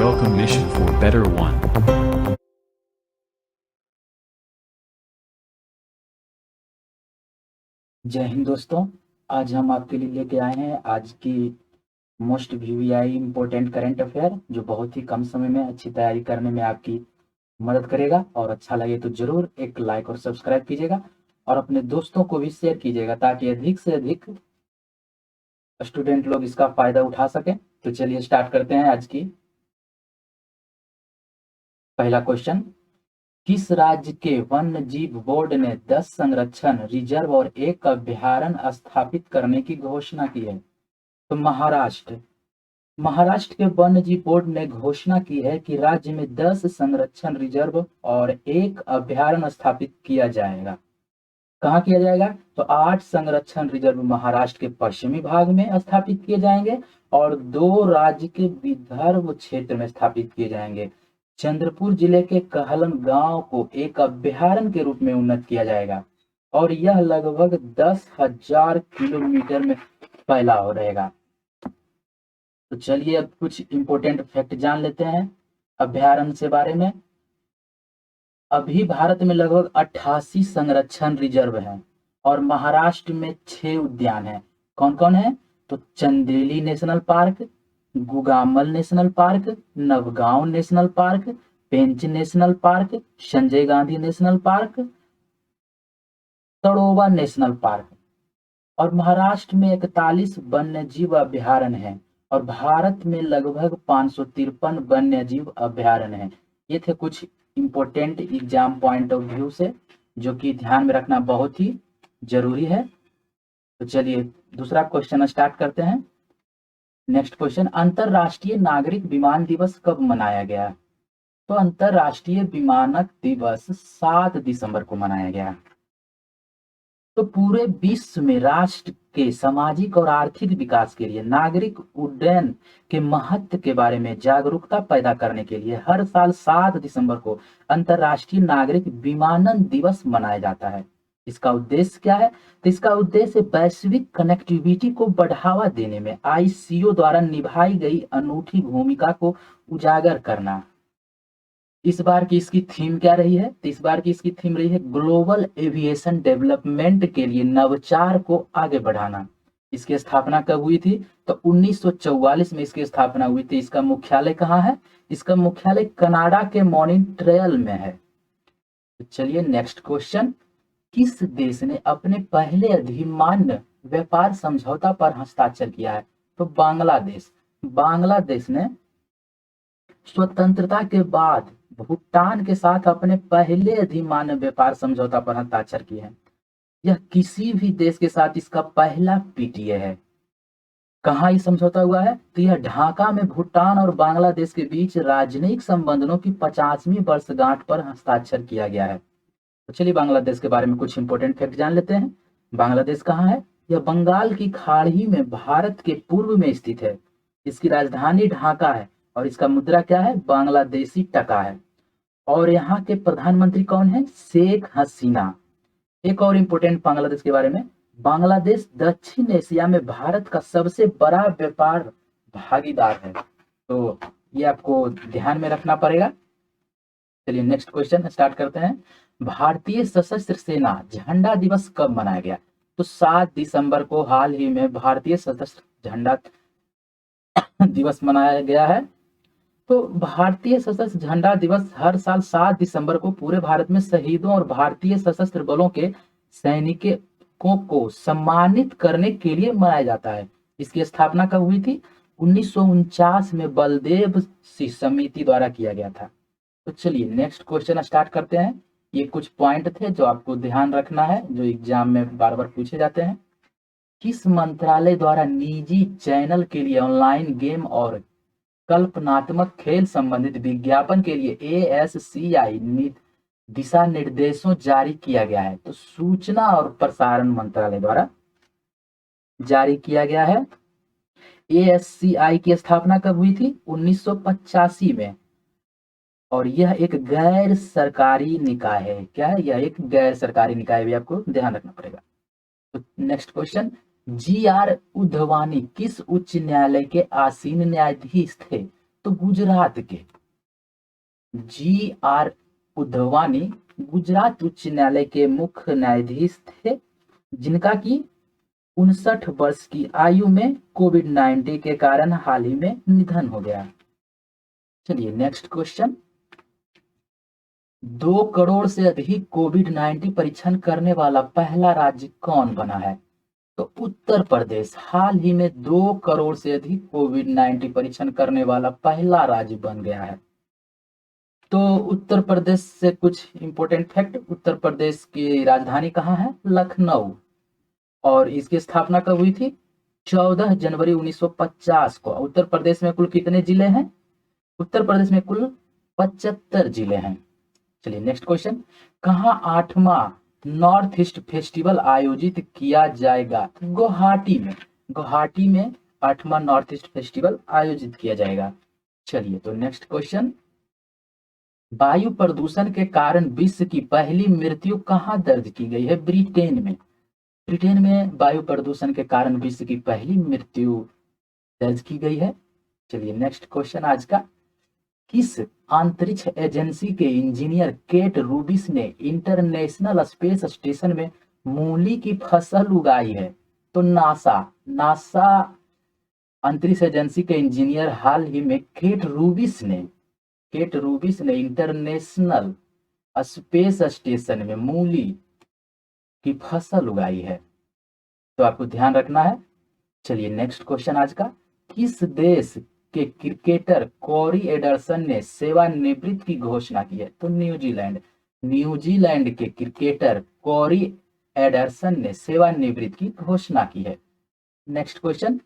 Welcome Mission for Better One. जय हिंद दोस्तों, आज हम आपके लिए लेके आए हैं आज की most VVI important current affair, जो बहुत ही कम समय में अच्छी तैयारी करने में आपकी मदद करेगा। और अच्छा लगे तो जरूर एक लाइक और सब्सक्राइब कीजिएगा और अपने दोस्तों को भी शेयर कीजिएगा ताकि अधिक से अधिक स्टूडेंट लोग इसका फायदा उठा सकें। तो चलिए स्टार्ट करते हैं आज की पहला क्वेश्चन। किस राज्य के वन्य जीव बोर्ड ने 10 संरक्षण रिजर्व और 1 अभयारण्य स्थापित करने की घोषणा की है? तो महाराष्ट्र के वन्य जीव बोर्ड ने घोषणा की है कि राज्य में 10 संरक्षण रिजर्व और 1 अभयारण्य स्थापित किया जाएगा। कहाँ किया जाएगा? तो 8 संरक्षण रिजर्व महाराष्ट्र के पश्चिमी भाग में स्थापित किए जाएंगे और 2 राज्य के विदर्भ क्षेत्र में स्थापित किए जाएंगे। चंद्रपुर जिले के कहलन गांव को एक अभयारण्य के रूप में उन्नत किया जाएगा और यह लगभग 10,000 किलोमीटर में फैला हो रहेगा। तो चलिए अब कुछ इंपॉर्टेंट फैक्ट जान लेते हैं अभयारण्य से बारे में। अभी भारत में लगभग 88 संरक्षण रिजर्व हैं और महाराष्ट्र में 6 उद्यान हैं। कौन कौन है? तो Chandeli national park, Gugamal national park, Navgaon national park, Pench national park, Sanjay Gandhi national park, Tadoba national park. और महाराष्ट्र में 41 वन्य जीव अभयारण्य हैं और भारत में लगभग 553 वन्य जीव अभयारण्य हैं। ये थे कुछ important exam point of view से जो कि ध्यान में रखना बहुत ही जरूरी है। तो चलिए दूसरा क्वेश्चन स्टार्ट करते हैं। नेक्स्ट क्वेश्चन, अंतरराष्ट्रीय नागरिक विमान दिवस कब मनाया गया? तो अंतरराष्ट्रीय विमानक दिवस 7 दिसंबर को मनाया गया। तो पूरे विश्व में राष्ट्र के सामाजिक और आर्थिक विकास के लिए नागरिक उड्डयन के महत्व के बारे में जागरूकता पैदा करने के लिए हर साल 7 दिसंबर को अंतरराष्ट्रीय नागरिक विमानन दिवस मनाया जाता है। इसका उद्देश्य क्या है? तो इसका उद्देश्य वैश्विक कनेक्टिविटी को बढ़ावा देने में आईसीओ द्वारा निभाई गई अनूठी भूमिका को उजागर करना। इस बार की इसकी थीम क्या रही है? तो इस बार की इसकी थीम रही है ग्लोबल एविएशन डेवलपमेंट के लिए नवाचार को आगे बढ़ाना। इसकी स्थापना कब हुई थी? तो 1944 में इसकी स्थापना हुई थी। इसका मुख्यालय कहाँ है? इसका मुख्यालय कनाडा के मॉन्ट्रियल में है। तो चलिए नेक्स्ट क्वेश्चन, किस देश ने अपने पहले अधिमान्य व्यापार समझौता पर हस्ताक्षर किया है? तो बांग्लादेश। बांग्लादेश ने स्वतंत्रता के बाद भूटान के साथ अपने पहले अधिमान्य व्यापार समझौता पर हस्ताक्षर किए हैं। यह किसी भी देश के साथ इसका पहला पीटीए है। कहाँ ये समझौता हुआ है? तो यह ढाका में भूटान और बांग्लादेश के बीच राजनयिक संबंधों की 50वीं वर्षगांठ पर हस्ताक्षर किया गया है। तो चलिए बांग्लादेश के बारे में कुछ इंपॉर्टेंट फैक्ट जान लेते हैं। बांग्लादेश कहाँ है? यह बंगाल की खाड़ी में भारत के पूर्व में स्थित है। इसकी राजधानी ढाका है और इसका मुद्रा क्या है? बांग्लादेशी टका है। और यहाँ के प्रधानमंत्री कौन है? शेख हसीना। एक और इम्पोर्टेंट बांग्लादेश के बारे में, बांग्लादेश दक्षिण एशिया में भारत का सबसे बड़ा व्यापार भागीदार है। तो ये आपको ध्यान में रखना पड़ेगा। चलिए नेक्स्ट क्वेश्चन स्टार्ट करते हैं। भारतीय सशस्त्र सेना झंडा दिवस कब मनाया गया? तो 7 दिसंबर को हाल ही में भारतीय सशस्त्र झंडा दिवस मनाया गया है। तो भारतीय सशस्त्र झंडा दिवस हर साल 7 दिसंबर को पूरे भारत में शहीदों और भारतीय सशस्त्र बलों के सैनिकों को सम्मानित करने के लिए मनाया जाता है। इसकी स्थापना कब हुई थी? 1949 में बलदेव सिंह समिति द्वारा किया गया था। तो चलिए नेक्स्ट क्वेश्चन स्टार्ट करते हैं। ये कुछ पॉइंट थे जो आपको ध्यान रखना है, जो एग्जाम में बार बार पूछे जाते हैं। किस मंत्रालय द्वारा निजी चैनल के लिए ऑनलाइन गेम और कल्पनात्मक खेल संबंधित विज्ञापन के लिए ASCI दिशा निर्देशों जारी किया गया है? तो सूचना और प्रसारण मंत्रालय द्वारा जारी किया गया है। ASCI की स्थापना कब हुई थी? 1985 में। और यह एक गैर सरकारी निकाय है। क्या है? यह एक गैर सरकारी निकाय, भी आपको ध्यान रखना पड़ेगा। तो नेक्स्ट क्वेश्चन, GR उद्धवानी किस उच्च न्यायालय के आसीन न्यायाधीश थे? तो गुजरात के जी.आर. उद्धवानी गुजरात उच्च न्यायालय के मुख्य न्यायाधीश थे, जिनका की 59 वर्ष की आयु में कोविड-19 के कारण हाल ही में निधन हो गया। चलिए नेक्स्ट क्वेश्चन, 2 करोड़ से अधिक कोविड-19 परीक्षण करने वाला पहला राज्य कौन बना है? तो उत्तर प्रदेश हाल ही में 2 करोड़ से अधिक कोविड-19 परीक्षण करने वाला पहला राज्य बन गया है। तो उत्तर प्रदेश से कुछ इंपॉर्टेंट फैक्ट, उत्तर प्रदेश की राजधानी कहाँ है? लखनऊ। और इसकी स्थापना कब हुई थी? 14 जनवरी 1950 को। उत्तर प्रदेश में कुल कितने जिले हैं? उत्तर प्रदेश में कुल 75 जिले हैं। चलिए नेक्स्ट क्वेश्चन, कहाँ 8वां नॉर्थ ईस्ट फेस्टिवल आयोजित किया जाएगा? गुवाहाटी में। गुवाहाटी में 8वां नॉर्थ ईस्ट फेस्टिवल आयोजित किया जाएगा। चलिए तो नेक्स्ट क्वेश्चन, वायु प्रदूषण के कारण विश्व की पहली मृत्यु कहाँ दर्ज की गई है? ब्रिटेन में। ब्रिटेन में वायु प्रदूषण के कारण विश्व की पहली मृत्यु दर्ज की गई है। चलिए नेक्स्ट क्वेश्चन आज का, किस अंतरिक्ष एजेंसी के इंजीनियर केट रूबिस ने इंटरनेशनल स्पेस स्टेशन में मूली की फसल उगाई है? तो नासा अंतरिक्ष एजेंसी के इंजीनियर हाल ही में केट रूबिस ने इंटरनेशनल स्पेस स्टेशन में मूली की फसल उगाई है, तो आपको ध्यान रखना है। चलिए नेक्स्ट क्वेश्चन आज का, किस देश के क्रिकेटर कॉरी एडरसन ने सेवानिवृत्ति की घोषणा की है? तो न्यूजीलैंड के क्रिकेटर कॉरी एडरसन ने सेवानिवृत्ति की घोषणा की है। नेक्स्ट क्वेश्चन,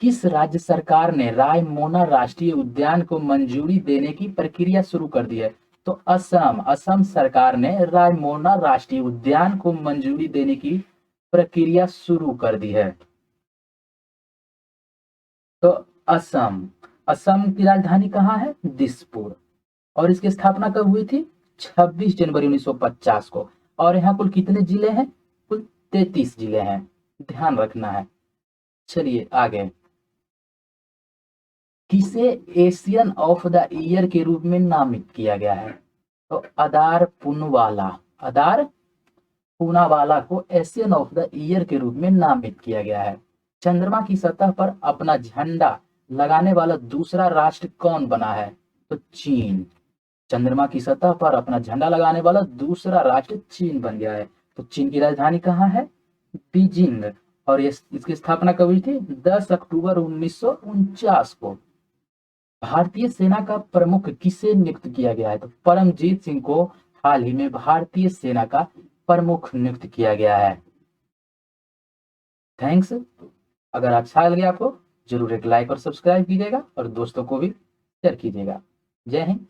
किस राज्य सरकार ने रायमोना राष्ट्रीय उद्यान को मंजूरी देने की प्रक्रिया शुरू कर दी है? तो असम सरकार ने रायमोना राष्ट्रीय उद्यान को मंजूरी देने की प्रक्रिया शुरू कर दी है। तो असम की राजधानी कहाँ है? दिसपुर। और इसकी स्थापना कब हुई थी? 26 जनवरी 1950 को। और यहाँ कुल कितने जिले हैं? कुल 33 जिले हैं, ध्यान रखना है। चलिए आगे, किसे एशियन ऑफ द ईयर के रूप में नामित किया गया है? तो अदार पूनावाला को एशियन ऑफ द ईयर के रूप में नामित किया गया है। चंद्रमा की सतह पर अपना झंडा लगाने वाला दूसरा राष्ट्र कौन बना है? तो चीन। चंद्रमा की सतह पर अपना झंडा लगाने वाला दूसरा राष्ट्र चीन बन गया है। तो चीन की राजधानी कहाँ है? बीजिंग। और इसकी स्थापना कब हुई थी? 10 अक्टूबर 1949 को। भारतीय सेना का प्रमुख किसे नियुक्त किया गया है? तो परमजीत सिंह को हाल ही में भारतीय सेना का प्रमुख नियुक्त किया गया है। थैंक्स। अगर अच्छा लगे आपको जरूर एक लाइक और सब्सक्राइब कीजिएगा और दोस्तों को भी शेयर कीजिएगा। जय हिंद।